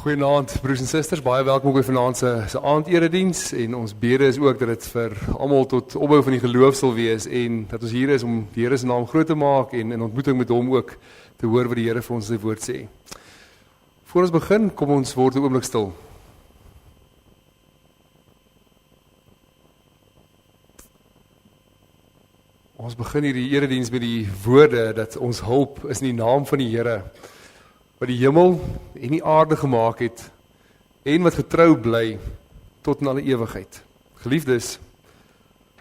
Goeienaand broers en susters, baie welkom ook by vanaand se aandedediens en ons bede is ook dat dit vir almal tot opbou van die geloof sal wees en dat ons hier is om die Here se naam groot te maak en in ontmoeting met hom ook te hoor wat die Here vir ons sy woord sê. Voor ons begin, kom ons word 'n oomblik stil. Ons begin hierdie erediens met die woorde dat ons hulp is in die naam van die Here, wat die hemel en die aarde gemaak het, en wat getrou bly tot in alle ewigheid. Geliefdes,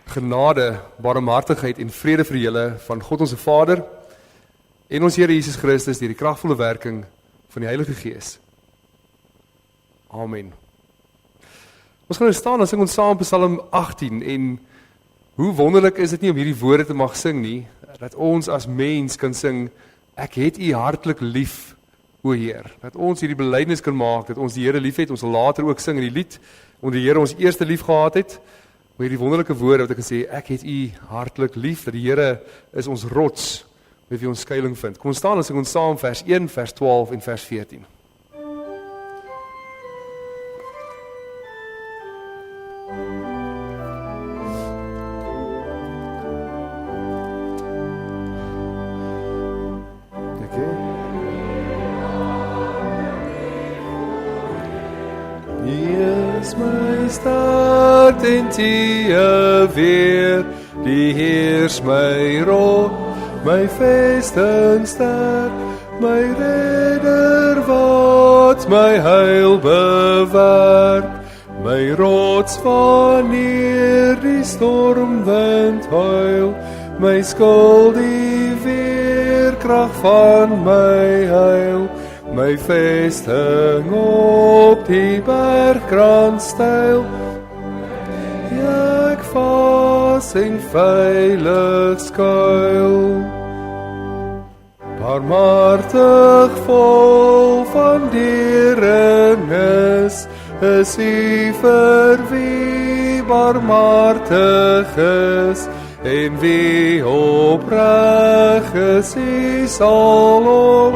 genade, barmhartigheid en vrede vir julle van God ons Vader en ons Here Jesus Christus deur die kragvolle werking van die Heilige Gees. Amen. Ons gaan nou staan en sing ons saam Psalm 18 en hoe wonderlik is dit nie om hierdie woorde te mag sing nie, dat ons as mens kan sing, ek het U hartlik lief, o Heer, dat ons hierdie belydenis kan maak, dat ons die Here lief het, ons sal later ook sing in die lied, omdat die Here ons eerste lief gehad het, maar hierdie wonderlike woorde wat ek kan sê, ek het U hartlik lief, dat die Here is ons rots, met wie ons skuiling vind. Kom ons staan en sing ons saam vers 1, vers 12 en vers 14. Start en tie weer, die Heer is my rots, my vestingsterk, my redder wat my heil bewaart, my rots wanneer die stormwind huil, my skuld die weerkrag van my heil, my vesting op die bergkrans styl, ek vas en veilig skuil. Barmhartig vol van deernis, is U vir wie barmhartig is, en wie opreg is, U sal hom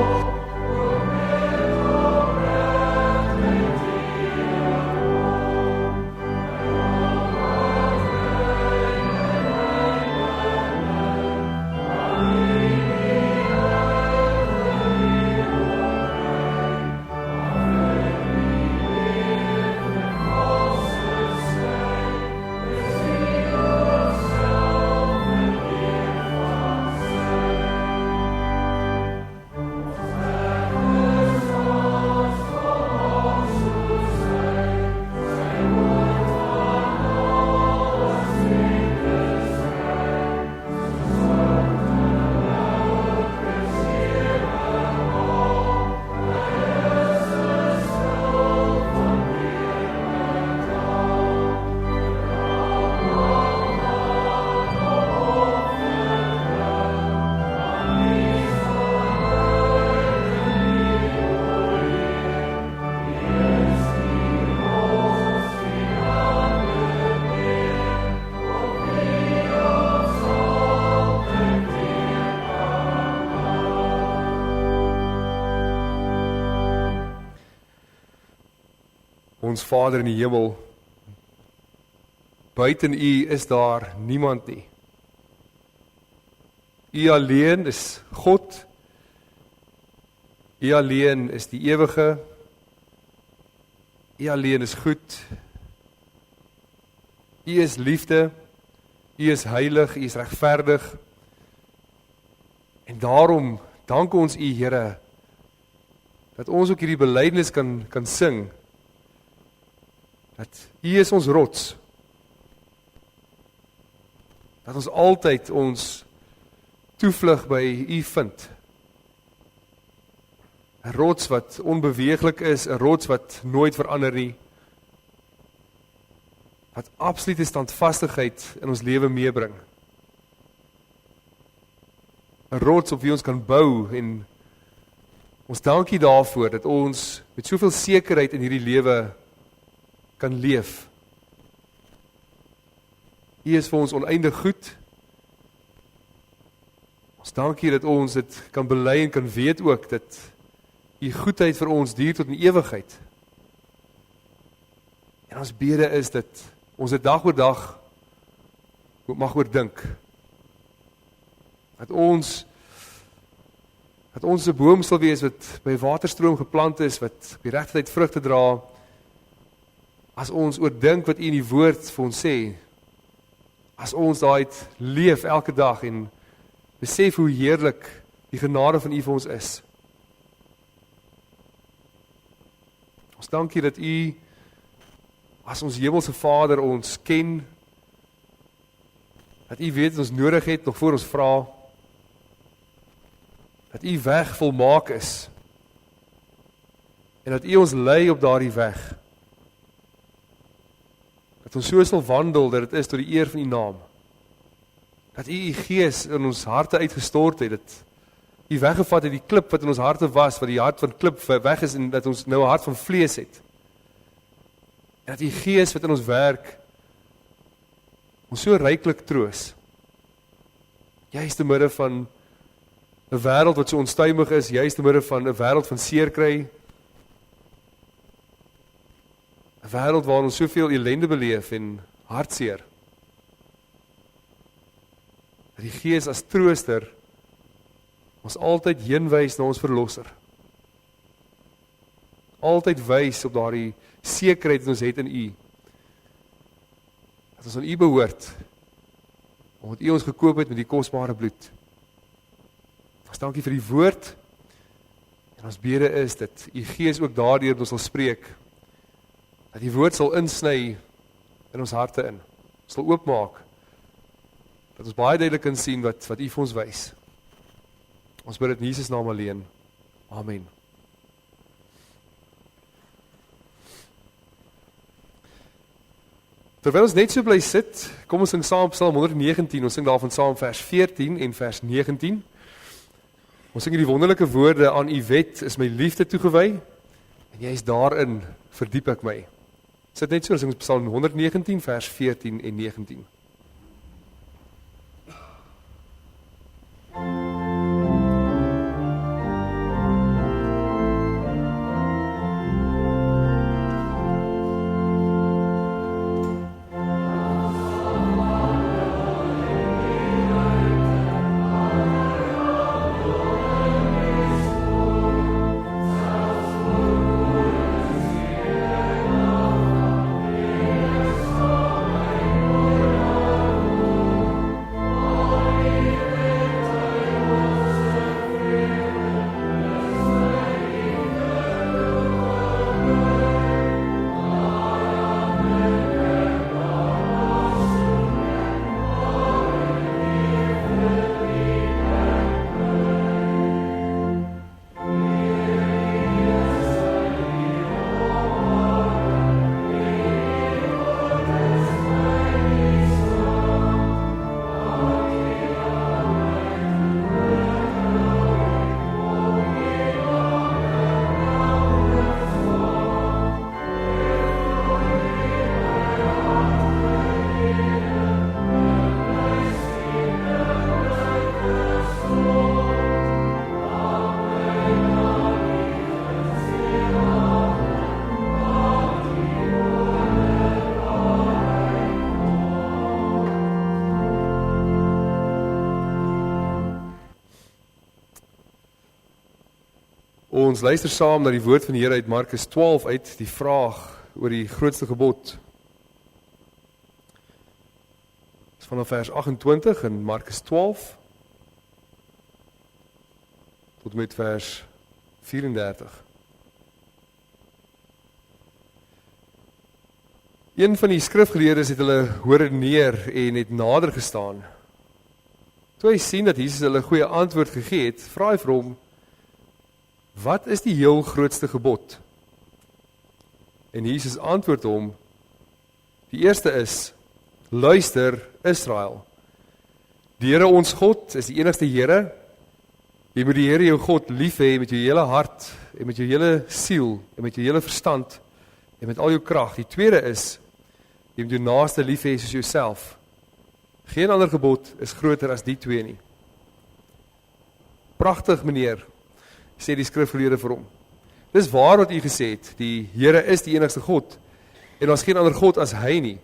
Ons Vader in die hemel, buiten U is daar niemand nie. U alleen is God, U alleen is die ewige, U alleen is goed, U is liefde, U is heilig, U is regverdig, en daarom dank ons U Here, dat ons ook hierdie belydenis kan sing, dat U is ons rots, dat ons altyd ons toevlug by U vind. 'n Rots wat onbeweeglik is, 'n rots wat nooit verander nie, wat absolute standvastigheid in ons lewe meebring. 'n Rots op wie ons kan bou en ons dankie daarvoor dat ons met soveel sekerheid in hierdie lewe kan leef. U is vir ons oneindig goed. Ons dankie dat ons dit kan bely en kan weet ook dat U goedheid vir ons duur tot in ewigheid. En ons bede is dit, ons dit dag oor dag mag oordink. Dat ons 'n boom sal wees wat by 'n waterstroom geplant is, wat op die regte tyd vrugte dra, as ons oordink wat U in die woord vir ons sê, as ons daai leef elke dag en besef hoe heerlik die genade van U vir ons is. Ons dank U dat U as ons hemelse Vader ons ken, dat U weet wat ons nodig het nog voor ons vra, dat U weg volmaak is en dat U ons lei op daardie weg. Dat ons so sal wandel dat dit is tot die eer van U naam. Dat U Gees in ons harte uitgestort het, dat U weggevat het die klip wat in ons harte was, wat die hart van klip weg is en dat ons nou 'n hart van vlees het. En dat U Gees wat in ons werk ons so ryklik troos. Juist te midde van 'n wêreld wat so onstuimig is, juist te midde van 'n wêreld van seer kry. 'n Wêreld waar ons soveel ellende beleef en hartseer. Dat die Gees as trooster ons altyd heenwys na ons verlosser. Altyd wys op daardie sekerheid wat ons het in U. Dat ons aan U behoort, omdat U ons gekoop het met die kosbare bloed. Ons dankie vir die woord, en ons bede is dat U Gees ook daardeur ons sal spreek, dat die woord sal insny in ons harte in, sal oopmaak, dat ons baie duidelik kan sien wat U vir ons wys. Ons bid dit in Jesus naam alleen. Amen. Terwyl ons net so bly sit, kom ons sing saam Psalm 119, ons sing daarvan saam vers 14 en vers 19. Ons sing die wonderlike woorde, aan U wet is my liefde toegewy, en jy is daarin, verdiep ek my. Sit net so, ons sing Psalm 119, vers 14 en 19. Ons luister saam na die woord van die Here uit Markus 12 uit, die vraag oor die grootste gebod. Dit is vanaf vers 28 in Markus 12 tot met vers 34. Een van die skrifgeleerdes het hulle hoor neer en het nader gestaan. Toe hy sien dat Jesus hulle 'n goeie antwoord gegee het, vra hy vir hom: "Wat is die heel grootste gebod?" En Jesus antwoord hom: "Die eerste is: Luister, Israel. Die Here ons God is die enigste Here. Jy moet die Here jou God lief hê met jou hele hart en met jou hele siel en met jou hele verstand en met al jou krag. Die tweede is: jy moet jou naaste lief hê soos jouself. Geen ander gebod is groter as die twee nie." Pragtig, meneer, sê die skrifgeleerde vir hom. Dis waar wat u gesê het, die Here is die enigste God. En daar's geen ander God as hy nie.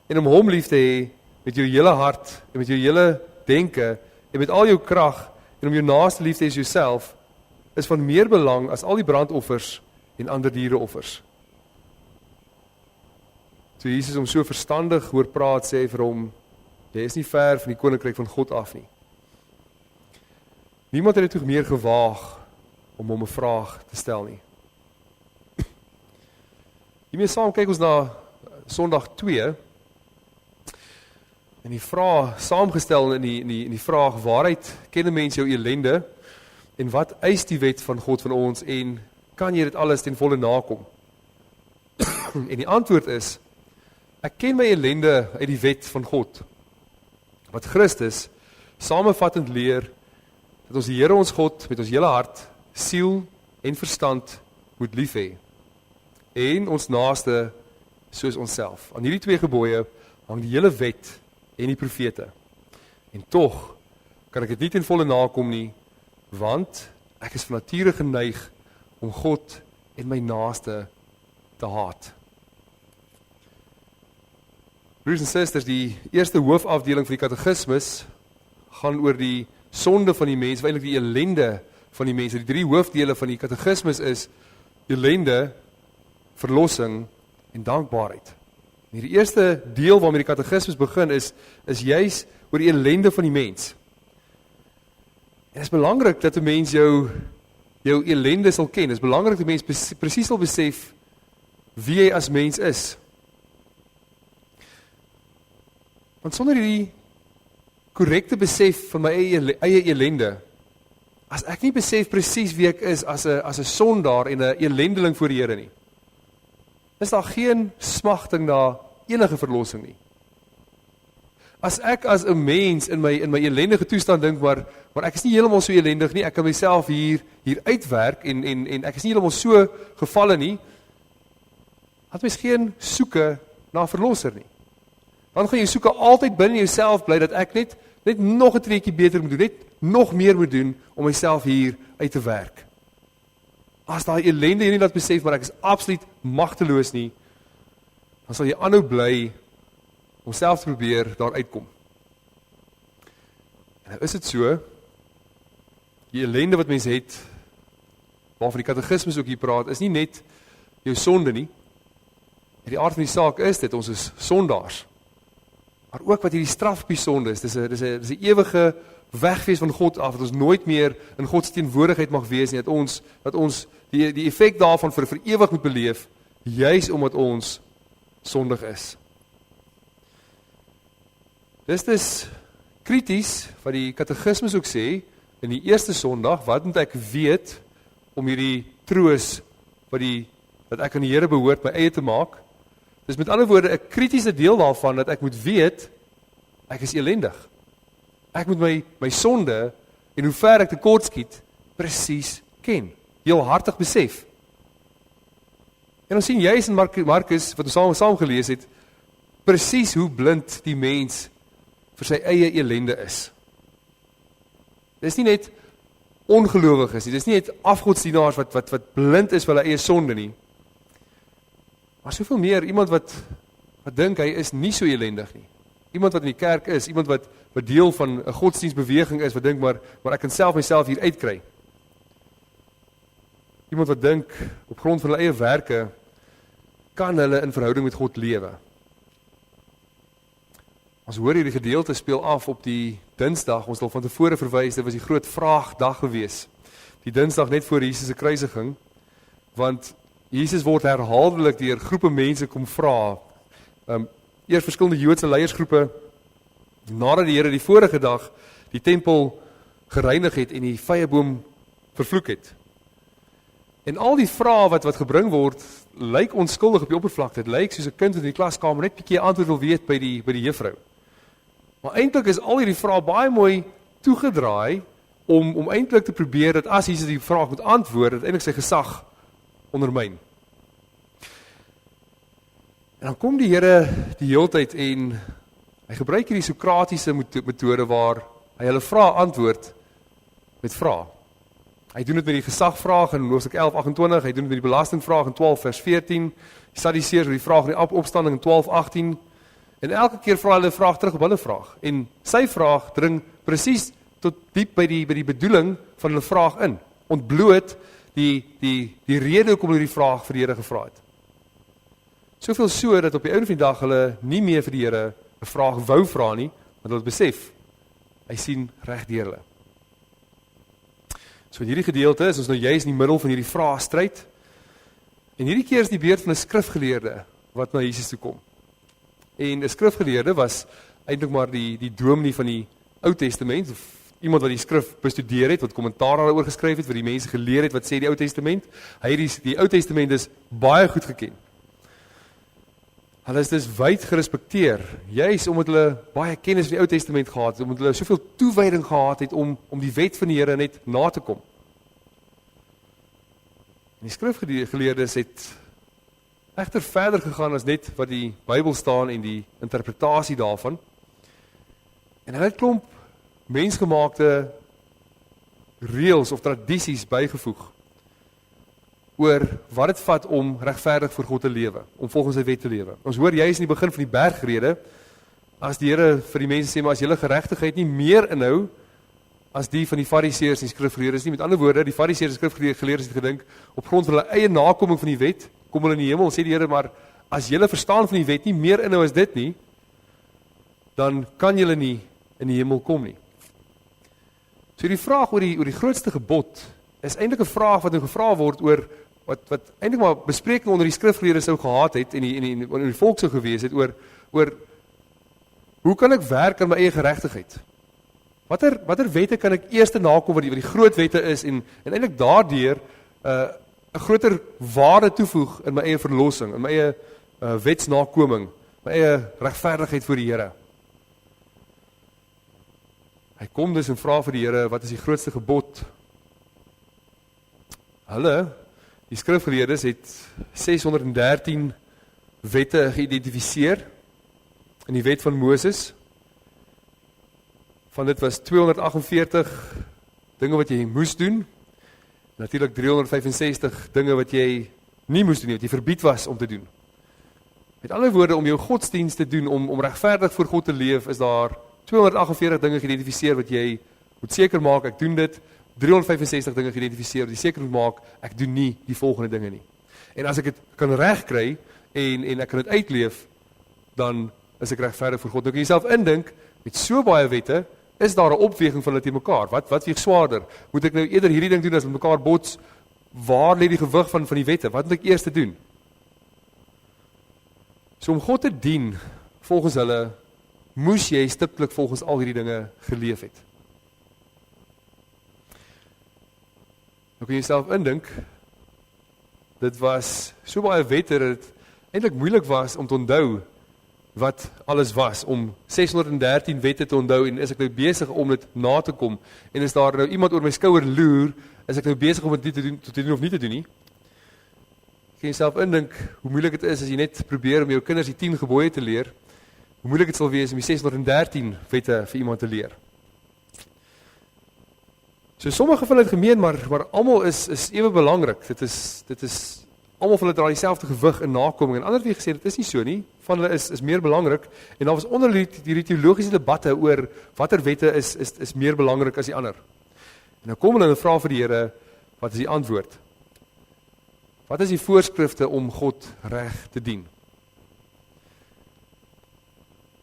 En om hom lief te hê met jou hele hart en met jou hele denke en met al jou krag en om jou naaste lief te hê as jouself is van meer belang as al die brandoffers en ander diereoffers. Toe Jesus hom so verstandig hoor praat, sê hy vir hom, jy is nie ver van die koninkryk van God af nie. Niemand het dit meer gewaag om hom 'n vraag te stel nie. Hiermee saam kyk ons na Sondag 2 en die vraag saamgestel in die vraag waaruit ken 'n mens jou elende en wat eis die wet van God van ons en kan jy dit alles ten volle nakom? En die antwoord is ek ken my ellende uit die wet van God. Wat Christus samevattend leer dat ons die Here ons God met ons hele hart, siel en verstand moet lief hê. En ons naaste soos onsself. Aan hierdie twee gebooie hang die hele wet en die profete. En tog kan ek dit nie ten volle nakom nie, want ek is van nature geneig om God en my naaste te haat. Broers en susters, die eerste hoofafdeling van die katekismus gaan oor die sonde van die mens, eintlik die ellende van die mens. Die 3 hoofdele van die katekismus is ellende, verlossing en dankbaarheid. En die eerste deel waarmee die katekismus begin is juis oor die ellende van die mens. En het is belangrik dat 'n mens jou ellende sal ken. Het is belangrik dat 'n mens presies sal besef wie jy as mens is. Want sonder die korrekte besef van my eie ellende, as ek nie besef presies wie ek is as 'n sondaar en 'n ellendeling voor die Here nie, is daar geen smagting na enige verlossing nie. As ek as 'n mens in my ellendige toestand dink, maar ek is nie heeltemal so ellendig nie, ek kan myself hier uitwerk en ek is nie heeltemal so gevalle nie, het mens geen soeke na verlosser nie. Dan gaan jy soeke altyd binne jouself bly dat ek net nog 'n treetjie beter moet doen, net nog meer moet doen om myself hier uit te werk. As daai ellende jy nie laat besef, maar ek is absoluut magteloos nie, dan sal jy aanhou bly om self te probeer daar uitkom. En nou is dit so, die ellende wat mens het, waarvan die katekismus ook hier praat, is nie net jou sonde nie. En die aard van die saak is dit, ons is sondaars. Maar ook wat hierdie straf op die sonde is, dis 'n ewige wegwees van God af, dat ons nooit meer in God se teenwoordigheid mag wees nie, dat ons die effek daarvan vir ewig moet beleef, juis omdat ons sondig is. Dis krities wat die katekismus ook sê, in die eerste Sondag, wat moet ek weet om hierdie troos dat ek aan die Here behoort my eie te maak? Dis met ander woorde 'n kritiese deel daarvan dat ek moet weet ek is elendig. Ek moet my sonde en hoe ver ek tekortskiet presies ken, heel hartig besef. En ons sien juis in Markus wat ons saam gelees het, presies hoe blind die mens vir sy eie elende is. Dis nie net ongelowiges nie, dis nie net afgodsdienaars wat blind is vir hulle eie sonde nie. Maar soveel meer, iemand wat dink hy is nie so elendig nie. Iemand wat in die kerk is, iemand wat deel van 'n godsdienstbeweging is, wat dink maar ek kan myself hier uitkry. Iemand wat dink, op grond van hulle eie werke, kan hulle in verhouding met God lewe. Ons hoor hierdie gedeelte speel af op die Dinsdag, ons het al van tevore verwys, dit was die groot vraagdag gewees. Die Dinsdag net voor Jesus se kruisiging, want Jesus word herhaaldelik deur groepe mense kom vra. Eers verskillende Joodse leiersgroepe, nadat die Here die vorige dag die tempel gereinig het en die vyeboom vervloek het. En al die vrae wat gebring word, lyk onskuldig op die oppervlakte. Dit lyk soos 'n kind in die klaskamer net 'n bietjie antwoord wil weet by die juffrou. Maar eintlik is al hierdie vrae baie mooi toegedraai om eintlik te probeer dat as Jesus die vraag moet antwoord, dat eintlik sy gesag ondermyn. En dan kom die Here die heeltyd en hy gebruik hierdie Sokratiese metode waar hy hulle vrae antwoord met vrae. Hy doen dit met die gesagvraag in Hoofstuk 11:28, hy doen dit met die belastingvraag in 12:14, die Sadduseërs met die vraag in die opstanding in 12:18, en elke keer vra hulle 'n vraag terug op hulle vraag. En sy vraag dring presies tot diep by die bedoeling van hulle vraag in. Ontbloot die rede hoekom hulle die vraag vir die Here gevra het. Soveel so dat op die einde van die dag hulle nie meer vir die Here 'n vraag wou vra nie, want hulle het besef, hy sien reg deur hulle. So in hierdie gedeelte is ons nou juis in die middel van hierdie vraagstryd. En hierdie keer is die beurt van 'n skrifgeleerde wat na Jesus toe kom. En 'n skrifgeleerde was eintlik maar die dominee van die Ou Testament, of iemand wat die skrif bestudeer het, wat kommentaar daaroor geskryf het, wat die mense geleer het wat sê die Ou Testament. Hy het die Ou Testament is baie goed geken. Hulle is dus wyd gerespekteer, juis omdat hulle baie kennis van die Ou Testament gehad het, omdat hulle soveel toewyding gehad het om die wet van die Here net na te kom. En die skrifgeleerdes het egter verder gegaan as net wat die Bybel staan en die interpretasie daarvan. En hulle het klomp mensgemaakte reëls of tradisies bygevoeg oor wat dit vat om regverdig voor God te lewe, om volgens sy wet te lewe. Ons hoor juis in die begin van die bergrede, as die Here vir die mense sê, maar as julle geregtigheid nie meer inhou as die van die Fariseërs en skrifgeleerdes nie. Met ander woorde, die Fariseërs en skrifgeleerdes het gedink, op grond van hulle eie nakoming van die wet, kom hulle in die hemel, sê die Here, maar as julle verstaan van die wet nie meer inhou as dit nie, dan kan julle nie in die hemel kom nie. So die vraag oor die grootste gebod is eintlik 'n vraag wat nou gevra word oor wat eintlik maar bespreking onder die skrifgeleerdes sou gehad het en die volk sou gewees het oor hoe kan ek werk aan my eie geregtigheid? Watter wette kan ek eers nakom wat die groot wette is en eintlik daardeur 'n groter waarde toevoeg in my eie verlossing, in my eie wetsnakoming, my eie regverdigheid voor die Here. Hy kom dus en vra vir die Here, wat is die grootste gebod? Hulle, die skrifgeleerdes, het 613 wette geïdentifiseer in die wet van Moses. Van dit was 248 dinge wat jy moes doen. Natuurlik 365 dinge wat jy nie moes doen nie, wat jy verbied was om te doen. Met ander woorde, om jou godsdienst te doen, om regverdig voor God te leef, is daar 248 dinge geïdentifiseer wat jy moet seker maak, ek doen dit, 365 dinge geïdentifiseer wat jy seker moet maak, ek doen nie die volgende dinge nie. En as ek dit kan regkry en ek kan dit uitleef, dan is ek regverdig voor God. Nou kan jy self indink, met so baie wette, is daar 'n opweging van hulle teen mekaar. Wat weeg swaarder? Moet ek nou eerder hierdie ding doen as met mekaar bots? Waar lê die gewig van die wette? Wat moet ek eers doen? So om God te dien, volgens hulle, moes jy stiptelik volgens al hierdie dinge geleef het. Nou kan jy self indink, dit was so baie wette dat dit eintlik moeilik was om te onthou wat alles was, om 613 wette te onthou, en is ek nou besig om dit na te kom, en is daar nou iemand oor my skouer loer, is ek nou besig om dit te doen of nie te doen nie? Kan jy self indink, hoe moeilik het is as jy net probeer om jou kinders die 10 gebooie te leer, hoe moeilik het sal wees om die 613 wette vir iemand te leer. So sommige van hulle het gemeen, maar almal is ewe belangrik, dit is almal van hulle dra dieselfde gewig in nakoming, en ander het gesê, dit is nie so nie, van hulle is meer belangrik, en daar was onder die teologiese debatte oor watter wette is meer belangrik as die ander. En nou kom hulle en vra vir die Here, wat is die antwoord? Wat is die voorskrifte om God reg te dien?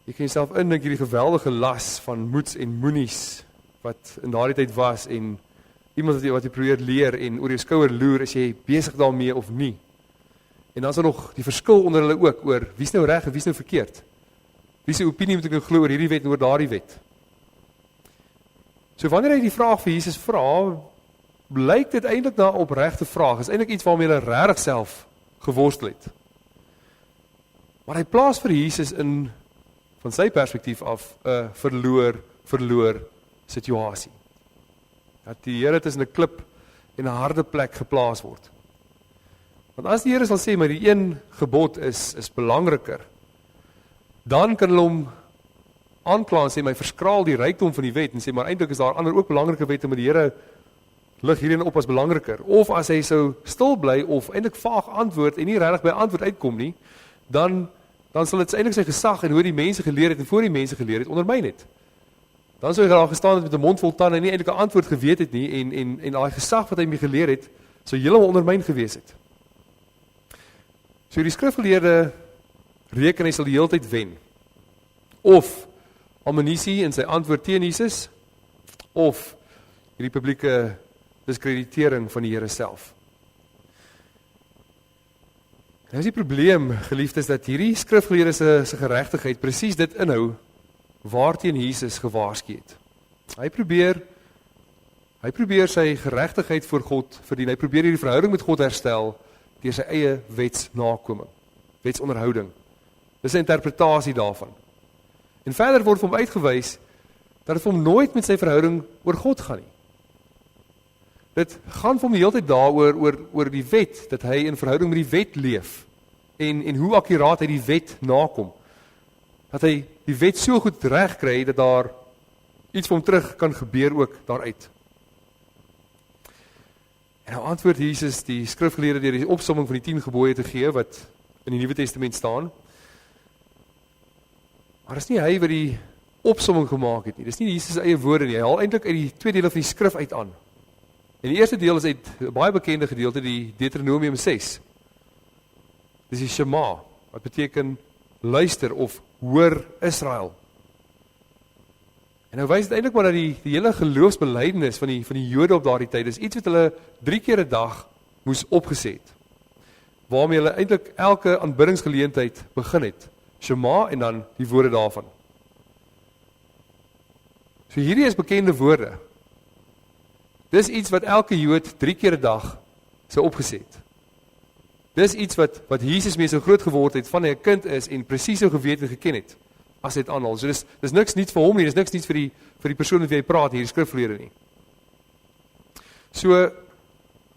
Jy kan jouself indink hierdie geweldige las van moets en moenies, wat in daardie tyd was, en iemand wat jy probeer leer, en oor jou skouer loer, is jy besig daarmee of nie? En dan is daar nog die verskil onder hulle ook, oor wie is nou reg en wie is nou verkeerd? Wie se opinie moet ek nou glo oor hierdie wet en oor daardie wet? So wanneer hy die vraag vir Jesus vra, blyk dit eintlik na 'n opregte vraag, is eintlik iets waarmee hulle regtig self geworstel het. Maar hy plaas vir Jesus in, van sy perspektief af, 'n verloor situasie. Dat die Here tussen 'n klip en 'n harde plek geplaas word. Want as die Here sal sê, maar die een gebod is belangriker, dan kan hulle hom aankla en sê, my verskraal die rykdom van die wet, en sê, maar eintlik is daar ander ook belangrike wette, maar die Here lig hierin op as belangriker. Of as hy sou stil bly of eintlik vaag antwoord en nie regtig by antwoord uitkom nie, dan sal dit eintlik sy gesag en hoe die mense geleer het en voor die mense geleer het ondermyn het. Dan sou hy daar gestaan het met 'n mond vol tande en nie eintlik 'n antwoord geweet het nie en daai gesag wat hy mee geleer het, sou heeltemal ondermyn gewees het. So die skrifgeleerde reken hy sal die hele tyd wen. Of ammunisie in sy antwoord teen Jesus, of hierdie publieke diskreditering van die Here self. Nou is die probleem, geliefdes, dat hierdie skrifgeleerde se geregtigheid presies dit inhou waarteen Jesus gewaarsku het. Hy probeer sy geregtigheid voor God verdien. Hy probeer hierdie verhouding met God herstel deur sy eie wetsnakoming, wetsonderhouding. Dis 'n interpretasie daarvan. En verder word vir hom uitgewys dat dit vir hom nooit met sy verhouding oor God gaan nie. Dit gaan vir hom die hele tyd daaroor oor die wet, dat hy in verhouding met die wet leef en hoe akkuraat hy die wet nakom. Dat hy die wet so goed reg kry dat daar iets vir hom terug kan gebeur ook daaruit. En nou antwoord Jesus die skrifgeleerde deur die opsomming van die 10 gebooie te gee wat in die Nuwe Testament staan. Maar dis nie hy wat die opsomming gemaak het nie. Dis nie Jesus se eie woorde nie. Hy haal eintlik uit die twee dele van die skrif uit aan. En die eerste deel is uit 'n baie bekende gedeelte, die Deuteronomium 6. Dis die Shema, wat beteken luister of hoor Israel. En nou wys dit eintlik maar dat die hele geloofsbelijdenis van die Jode op daardie tyd is iets wat hulle 3 keer 'n dag moes opgesê het. Waarmee hulle eintlik elke aanbiddingsgeleentheid begin het. Shema en dan die woorde daarvan. So hierdie is bekende woorde. Dis iets wat elke Jood 3 keer 'n dag sou opgesê het. Dis iets wat Jesus mee so groot geword het van hy 'n kind is en presies so geweet en geken het as dit aanhaal. So dis niks nuuts vir hom nie, dis niks nuuts vir die persoon met wie hy praat hier, die skrifgeleerde nie. So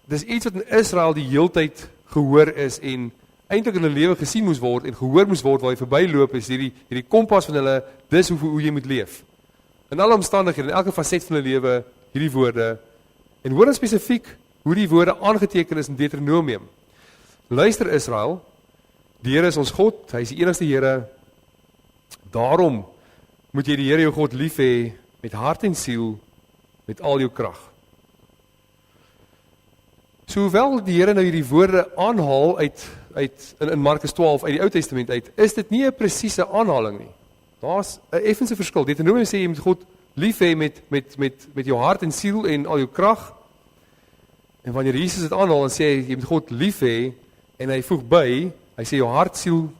dis iets wat in Israel die heeltyd gehoor is en eintlik in hulle lewe gesien moes word en gehoor moes word waar hy verbyloop is hierdie kompas van hulle, dis hoe jy moet leef. In alle omstandighede, in elke faset van hulle lewe, hierdie woorde. En hoor dan spesifiek hoe die woorde aangeteken is in Deuteronomium. Luister Israel, die Here is ons God, hy is die enigste Here. Daarom moet jy die Here jou God lief hê met hart en siel, met al jou krag. So hoewel die Here nou hierdie woorde aanhaal in Markus 12 uit die Ou Testament uit, is dit nie 'n presiese aanhaling nie. Daar's 'n effense verskil. Deuteronomium sê jy moet God lief hê met jou hart en siel en al jou krag. En wanneer Jesus dit aanhaal, dan sê hy jy moet God lief hê en hy voeg by, hy sê jou hart, siel,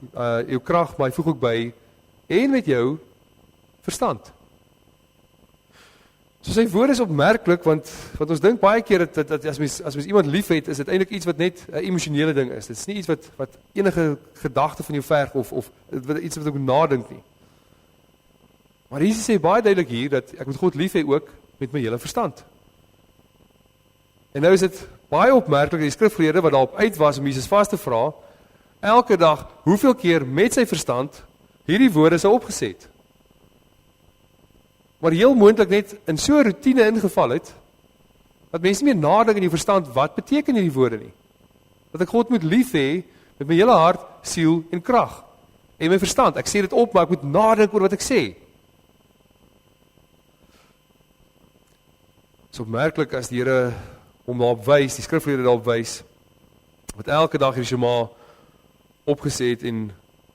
jou krag, maar hy voeg ook by en met jou verstand. So sy woorde is opmerklik want ons dink baie keer dat as mens iemand liefhet, is dit eintlik iets wat net 'n emosionele ding is. Dit is nie iets wat enige gedagte van jou verg of iets wat ek moet nadink nie. Maar Jesus sê baie duidelik hier dat ek moet God lief hê ook met my hele verstand. En nou is dit baie opmerklik die skrifgeleerde wat daarop uit was om Jesus vas te vra, elke dag hoeveel keer met sy verstand hierdie woorde sou opgeset. Maar heel moontlik net in so 'n roetine ingeval het, dat mense nie meer nadink in die verstand wat beteken hierdie woorde nie. Dat ek God moet lief hê met my hele hart, siel en krag. En my verstand, ek sê dit op, maar ek moet nadink oor wat ek sê. Dit is opmerklik as die Here hom daarop wys, die skrifgeleerde daarop wys, wat elke dag hierdie Shema opgesê het en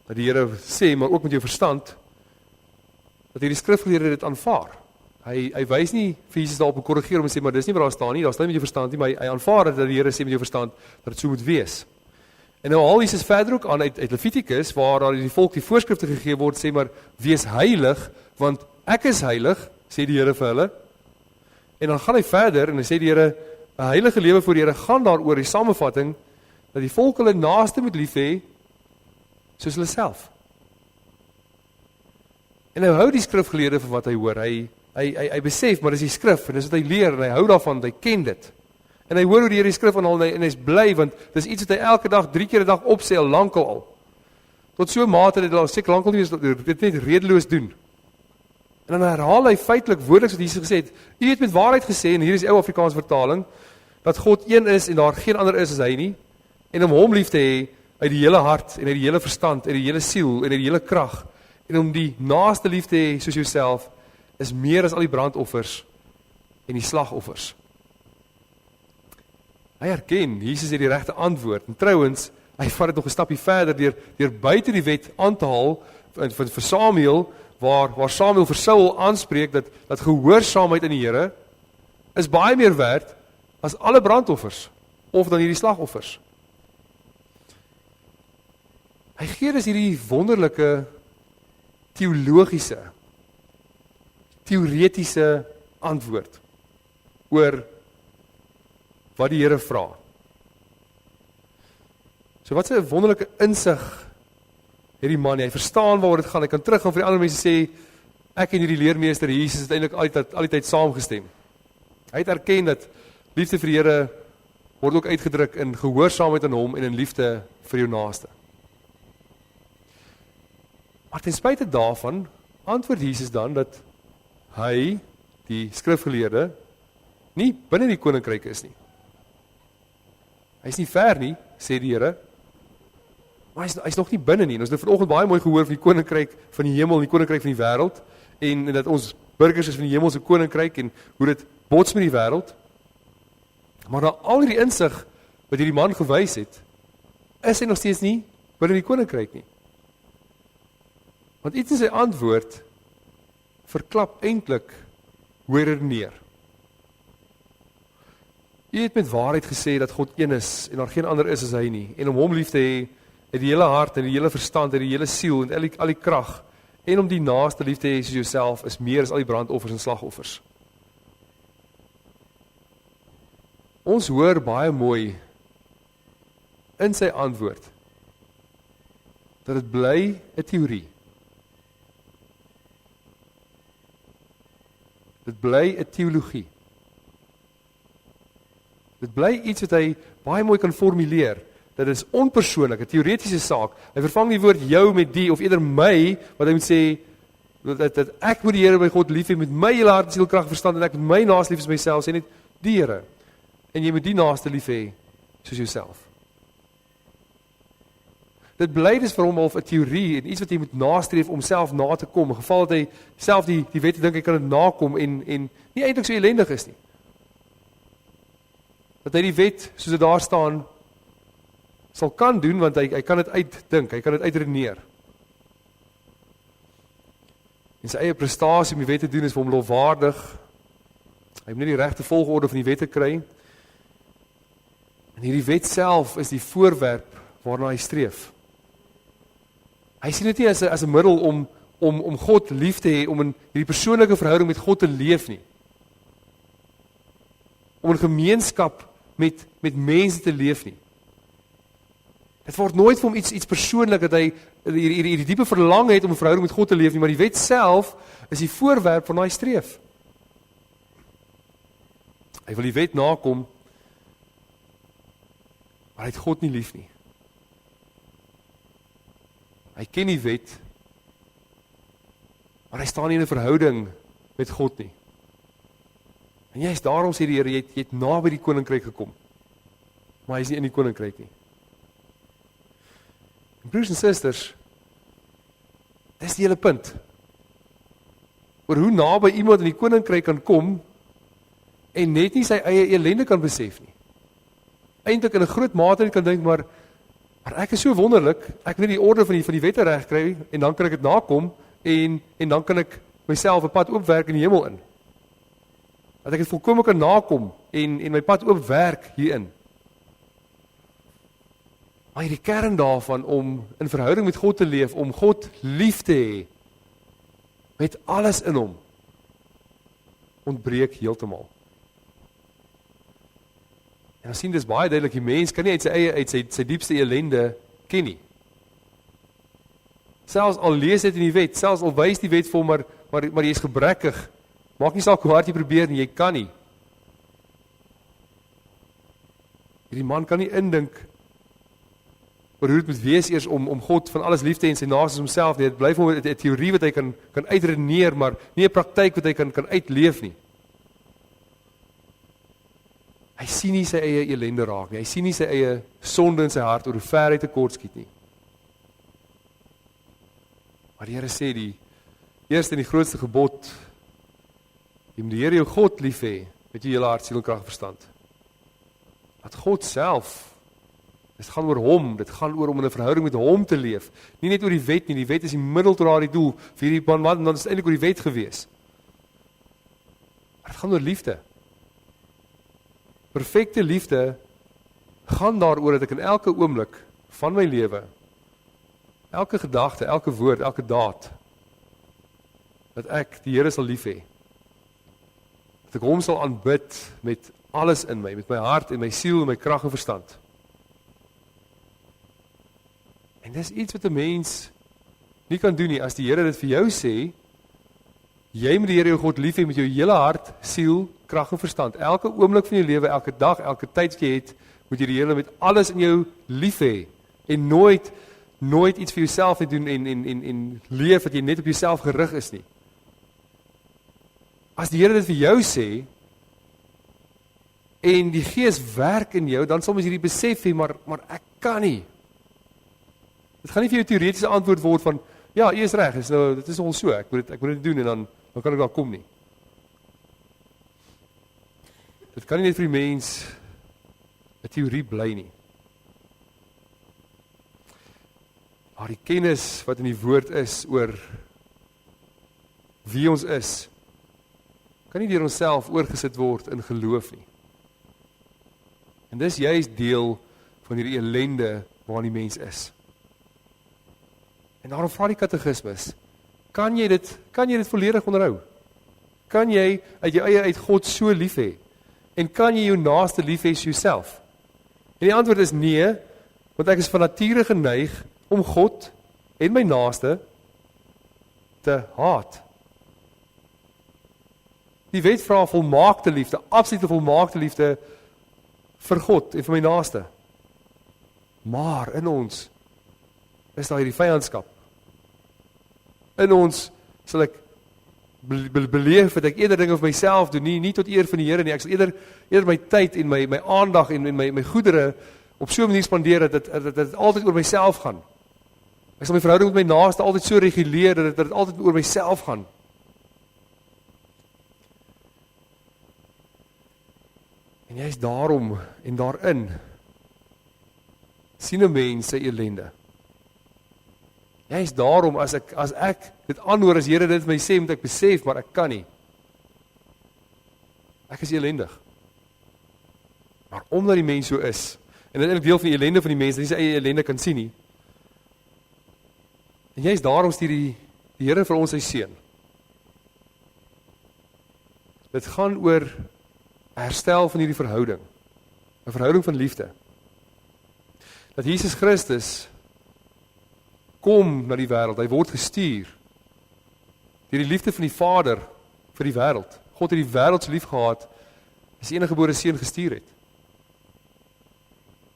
dat die Here sê, maar ook met jou verstand, dat hierdie skrifgeleerde dit aanvaar. Hy wys nie vir Jesus daarop en korrigeer hom en sê, maar dis nie wat daar staan nie, daar staan nie met jou verstand nie, maar hy aanvaar dat die Here sê met jou verstand, dat dit so moet wees. En nou haal Jesus verder ook aan uit Levitikus, waar daar die volk die voorskrifte gegee word, sê maar, wees heilig, want ek is heilig, sê die Here vir hulle. En dan gaan hy verder en hy sê die Here, 'n heilige lewe voor die Here gaan daaroor die samevatting, dat die volk hulle naaste moet lief hê, soos hulle self. En nou hou die skrifgeleerde van wat hy hoor, hy besef, maar dis die skrif, en dis wat hy leer, en hy hou daarvan, hy ken dit. En hy hoor hoe die Here die skrif aanhaal, en hy is bly, want dis iets wat hy elke dag, 3 keer 'n dag opsê, al lankal al. Tot so 'n mate dat hy seker lankal nie is, dit net redeloos doen. En dan herhaal hy feitelik woordeliks wat Jesus gesê het. U het met waarheid gesê, en hier is die ou Afrikaanse vertaling, dat God een is en daar geen ander is as hy nie, en om hom lief te hê uit die hele hart, en uit die hele verstand, uit die hele siel, en uit die hele krag, en om die naaste lief te hê soos jouself, is meer as al die brandoffers en die slagoffers. Hy erken, Jesus het die regte antwoord, en trouwens, hy vat dit nog 'n stapie verder, deur buite die wet aan te haal, vir Samuel, waar Samuel vir Saul aanspreek, dat gehoorsaamheid in die Here, is baie meer werd, as alle brandoffers, of dan hierdie slagoffers. Hy gee dus hierdie wonderlike, teoretiese antwoord, oor wat die Here vra. So wat 'n wonderlike insig het die man, hy verstaan waaroor dit gaan, hy kan teruggaan vir die ander mense sê, ek en hierdie leermeester Jesus het eintlik al die tyd saamgestem. Hy het erken dat liefde vir die Here word ook uitgedruk in gehoorsaamheid aan hom en in liefde vir jou naaste. Maar ten spyte daarvan antwoord Jesus dan dat hy, die skrifgeleerde, nie binne die koninkryk is nie. Hy is nie ver nie, sê die Here, maar hy is nog nie binne nie. En ons het vanoggend baie mooi gehoor van die koninkryk van die hemel en die koninkryk van die wêreld, en dat ons burgers is van die hemelse koninkryk en hoe dit bots met die wêreld. Maar na al die insig wat hierdie man gewys het, is hy nog steeds nie binne die koninkryk nie. Want iets in sy antwoord verklap eintlik hoe hy redeneer. U het met waarheid gesê dat God een is en daar geen ander is as hy nie, en om hom lief te hê uit die hele hart en die hele verstand en die hele siel en al die krag, en om die naaste lief te hê soos jouself, is meer as al die brandoffers en slagoffers. Ons hoor baie mooi in sy antwoord dat dit bly 'n teorie. Dit bly 'n teologie. Dit bly iets wat hy baie mooi kan formuleer. Dit is onpersoonlik, 'n teoretiese saak. Hy vervang die woord jou met die, of eerder my, wat hy moet sê, dat ek moet die Here my God lief hê met my hele hart, siel, krag, verstand, en ek met my naaste lief as myself, sê net die Here. En jy moet die naaste lief hê soos jouself. Dit bly dus vir hom al 'n teorie en iets wat jy moet nastreef om self na te kom, in geval dat hy self die wet dink hy kan dit nakom en nie eintlik so ellendig is nie. Dat hy die wet, soos dit daar staan, sal kan doen, want hy kan dit uitdink, hy kan dit uitredeneer. En sy eie prestasie om die wet te doen is vir hom lofwaardig. Hy moet net die regte volgorde van die wet te kry. En hierdie wet self is die voorwerp waarna hy streef. Hy sien dit nie as 'n middel om God lief te hê, om in hierdie persoonlike verhouding met God te leef nie. Om in gemeenskap met mense te leef nie. Dit word nooit vir hom iets persoonlik, dat hy hierdie diepe verlang het om 'n verhouding met God te leef nie, maar die wet self is die voorwerp van daai streef. Hy wil die wet nakom, maar hy het God nie lief nie. Hy ken die wet, maar hy staan nie in 'n verhouding met God nie. En jy is daarom, sê die Here, jy het naby die koninkryk gekom, maar hy is nie in die koninkryk nie. En broers en susters, dis die hele punt. Oor hoe naby iemand in die koninkryk kan kom, en net nie sy eie ellende kan besef nie. Eintlik in 'n groot mate kan dink, maar ek is so wonderlik, ek moet die orde van die wette reg kry, en dan kan ek dit nakom, en dan kan ek myself 'n pad oopwerk in die hemel in. Dat ek dit volkome kan nakom, en my pad oopwerk hierin. Maar die kern daarvan, om in verhouding met God te leef, om God lief te hê, met alles in hom, ontbreek heeltemal. En ons sien dis baie duidelik, die mens kan nie uit sy diepste ellende ken nie. Selfs al lees dit in die wet, selfs al wys die wet vir hom, maar jy is gebrekkig, maak nie saak hoe hard jy probeer nie, jy kan nie. Hierdie man kan nie indink oor hoe dit moet wees eers om God van alles lief te hê en sy naaste as homself nie. Dit bly vir hom 'n teorie wat hy kan uitredeneer, maar nie 'n praktyk wat hy kan uitleef nie. Hy sien nie sy eie ellende raak nie. Hy sien nie sy eie sonde in sy hart oor hoe ver hy tekortskiet nie. Maar die Here sê die eerste en die grootste gebod, jy moet die Here jou God lief hê met jou hele hart, siel en krag en verstand. Dat God self, dit gaan oor hom, dit gaan oor om in 'n verhouding met hom te leef. Nie net oor die wet nie, die wet is die middel tot daardie doel vir hierdie man, want dan is dit eintlik oor die wet gewees. Maar dit gaan oor liefde. Perfekte liefde gaan daaroor dat ek in elke oomblik van my lewe, elke gedagte, elke woord, elke daad, dat ek die Here sal lief hê. Dat ek hom sal aanbid met alles in my, met my hart en my siel en my krag en verstand. En dis iets wat 'n mens nie kan doen nie. As die Here dit vir jou sê, jy moet die Here jou God lief hê met jou hele hart, siel, krag en verstand. Elke oomblik van jou lewe, elke dag, elke tyd wat jy het, moet jy die Here met alles in jou lief hê en nooit iets vir jouself doen en leef wat jy net op jouself gerig is nie. As die Here dit vir jou sê en die Gees werk in jou, dan sal mens hierdie besef hê, maar ek kan nie. Dit gaan nie vir jou teoretiese antwoord word van, ja, jy is reg, dit is al so, ek moet dit doen en dan kan ek daar kom nie. Dit kan nie net vir die mens 'n teorie bly nie. Maar die kennis wat in die woord is oor wie ons is, kan nie deur onsself oorgesit word in geloof nie. En dis juist deel van hierdie ellende waarin die mens is. En daarom vra die katekismus, kan jy dit volledig onderhou? Kan jy uit jou eie uit God so lief hê? En kan jy jou naaste lief hê soos jouself? En die antwoord is nee, want ek is van nature geneig om God en my naaste te haat. Die wet vra volmaakte liefde, absolute volmaakte liefde vir God en vir my naaste. Maar in ons is daar hierdie vyandskap. In ons sal ek beleef dat ek eerder dinge vir myself doen, nie tot eer van die Here nie. Ek sal eerder my tyd en my aandag en my goedere op so 'n manier spandeer dat dit altyd oor myself gaan. Ek sal my verhouding met my naaste altyd so reguleer dat dit altyd oor myself gaan. En juist daarom en daarin sien 'n mens sy ellende. Juist daarom as ek dit aanhoor, as Here dit vir my sê, moet ek besef, maar ek kan nie. Ek is ellendig. Maar omdat die mens so is, en dit is 'n deel van die ellende van die mens, dat hy sy eie ellende kan sien nie. En juist daarom stuur die Here vir ons sy seun. Dit gaan oor herstel van hierdie verhouding. 'n Verhouding van liefde. Dat Jesus Christus kom na die wêreld, hy word gestuur deur die liefde van die Vader vir die wêreld. God het die wêreld so lief gehad, as die enige gebore seun gestuur het.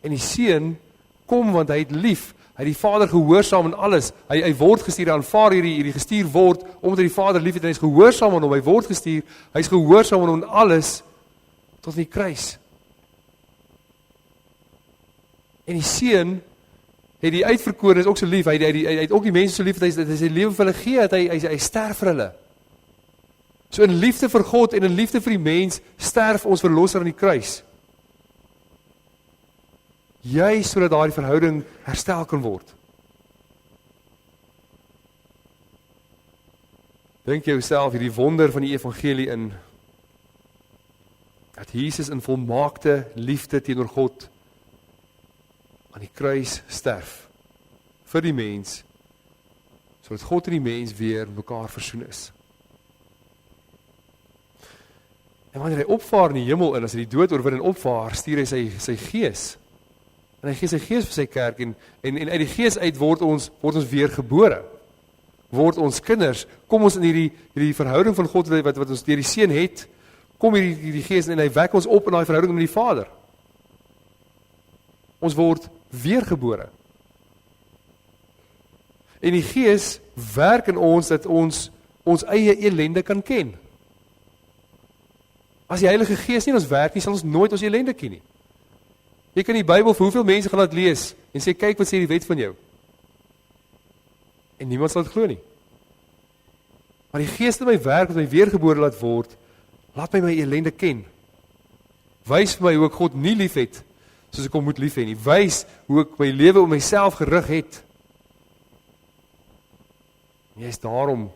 En die seun kom want hy het lief, hy het die Vader gehoorsaam in alles. Hy word gestuur, hy aanvaar hierdie gestuur word omdat hy die Vader lief het en hy is gehoorsaam aan hom. Hy word gestuur, hy is gehoorsaam aan hom in alles tot in die kruis. En die seun het die uitverkorenes ook so lief, hy het ook die mense so lief, dat hy sy lewe vir hulle gee, dat hy sterf vir hulle. So in liefde vir God en in liefde vir die mens, sterf ons verlosser aan die kruis. Juist sodat daardie verhouding herstel kan word. Dink jouself hierdie wonder van die evangelie in, dat Jesus in volmaakte liefde teenoor God aan die kruis sterf vir die mens, sodat God en die mens weer mekaar versoen is. En wanneer hy opvaar in die hemel in, as hy die dood oorwin en opvaar, stuur hy sy gees. En hy gee sy gees vir sy kerk en uit die gees uit word ons weer gebore. Word ons kinders, kom ons in hierdie verhouding van God wat ons deur die seun het, kom hierdie gees en hy wek ons op in daai verhouding met die Vader. Ons word weergebore. En die Gees werk in ons dat ons eie ellende kan ken. As die Heilige Gees nie in ons werk nie, sal ons nooit ons ellende ken nie. Jy kan die Bybel vir hoeveel mense gaan laat lees en sê, kyk wat sê die wet van jou. En niemand sal dit glo nie. Maar die Gees in my werk, wat my weergebore laat word, laat my ellende ken. Wys vir my hoe ek God nie lief het, soos ek hom moet lief hê nie. Wys hoe ek my lewe op myself gerig het. En jy's daarom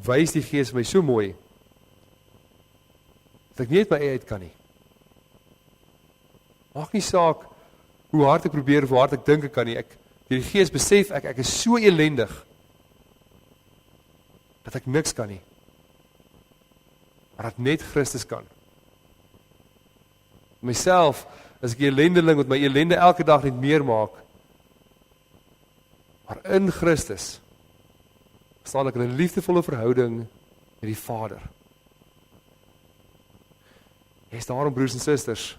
wys die Gees my so mooi, dat ek nie uit my eie uit kan nie. Maak nie saak hoe hard ek probeer of hoe hard ek dink ek kan nie. Die Gees besef ek is so ellendig, dat ek niks kan nie. Maar dat net Christus kan. Myself, as ek die ellendeling met my ellende elke dag net meer maak, maar in Christus staan ek in 'n liefdevolle verhouding met die Vader. Is daarom, broers en susters,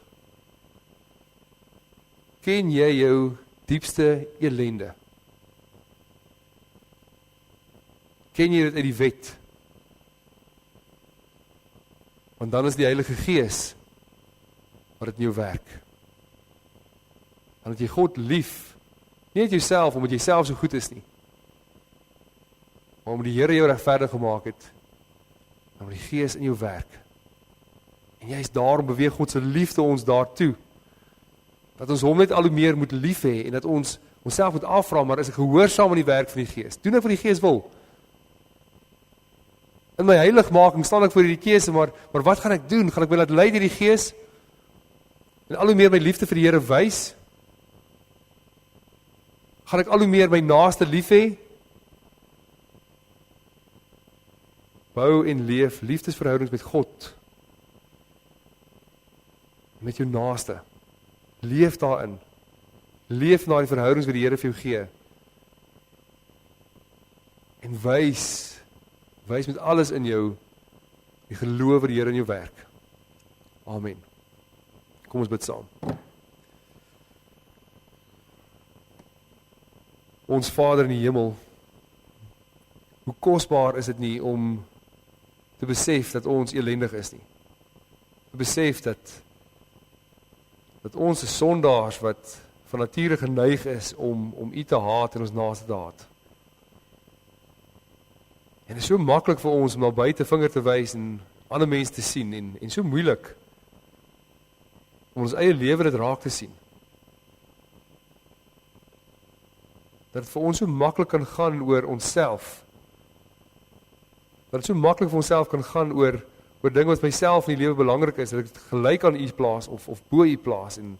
ken jy jou diepste ellende? Ken jy dit uit die wet? Want dan is die Heilige Gees wat dit in jou werk. Dan het jy God lief, nie uit jouself, omdat jy self so goed is nie, maar omdat die Here jou regverdig gemaak het, omdat die Gees in jou werk. En juist daarom beweeg God se liefde ons daartoe, dat ons hom net al hoe meer moet lief hê, en dat ons onsself moet afvra, maar is ek gehoorsaam aan die werk van die Gees? Doen ek wat die Gees wil? In my heiligmaking staan ek voor hierdie keuse, maar wat gaan ek doen? Gaan ek my laat lei deur die Gees? En al hoe meer my liefde vir die Here wys? Gaan ek al hoe meer my naaste lief hê? Bou en leef liefdesverhoudings met God. Met jou naaste. Leef daarin. Leef na die verhoudings wat die Here vir jou gee. En wys met alles in jou die geloof wat die Here in jou werk. Amen. Kom ons bid saam. Ons Vader in die hemel, hoe kosbaar is dit nie om te besef dat ons ellendig is nie. Te besef dat ons is sondaars wat van nature geneig is om U te haat en ons naaste te haat. En dit is so maklik vir ons om na buite vinger te wys en ander mense te sien en so moeilik om ons eie lewe dit raak te sien. Dat dit vir ons so maklik kan gaan oor onsself. Dat dit so maklik vir onsself kan gaan oor dinge wat myself in die lewe belangrik is, dat ek dit gelyk aan U plaas of bo U plaas en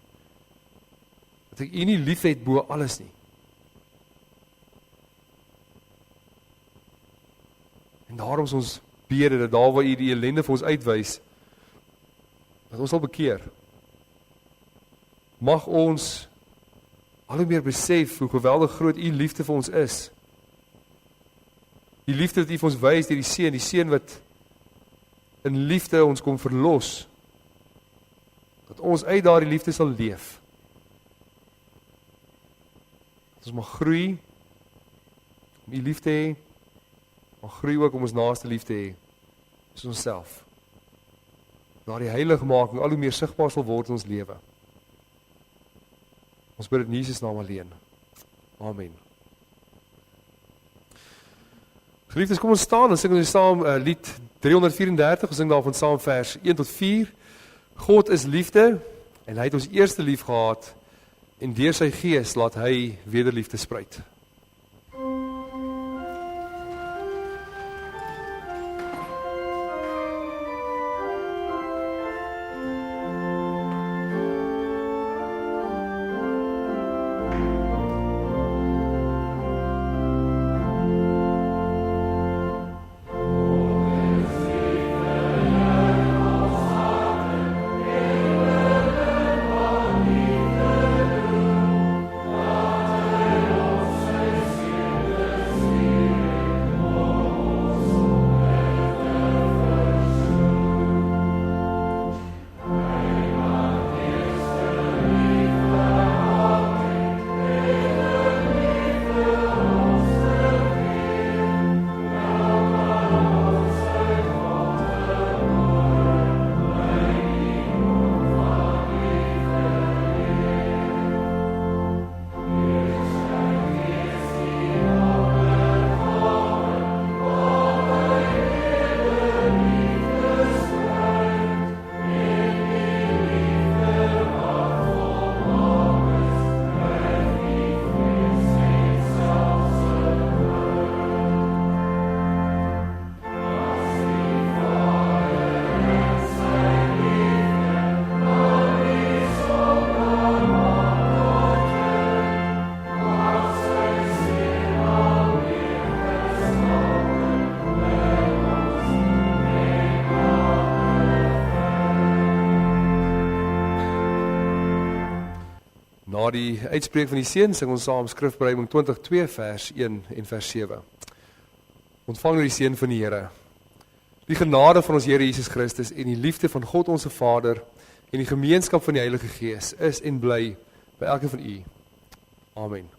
dat ek U nie lief het bo alles nie. En daarom is ons bede dat daar waar U die ellende vir ons uitwys, dat ons sal bekeer. Mag ons al hoe meer besef hoe geweldig groot U liefde vir ons is. Die liefde wat U vir ons wys deur die seun wat in liefde ons kom verlos. Dat ons uit daardie liefde sal leef. Dat ons mag groei om U lief te hê, mag groei ook om ons naaste lief te hê, soos onsself. Daardie heiligmaking al hoe meer sigbaar sal word in ons lewe. Ons bid dit in Jesus naam alleen. Amen. Geliefdes, kom ons staan en sing ons saam lied 334, ons sing daarvan saam vers 1 tot 4. God is liefde en hy het ons eerste lief gehad en deur sy Gees laat hy wederliefde spruit. Amen. Na die uitspreek van die seën sing ons saam Skrifbereiding 20:2 vers 1 en vers 7. Ontvang nou die seën van die Here. Die genade van ons Here Jesus Christus en die liefde van God ons Vader en die gemeenskap van die Heilige Gees is en bly by elkeen van u. Amen.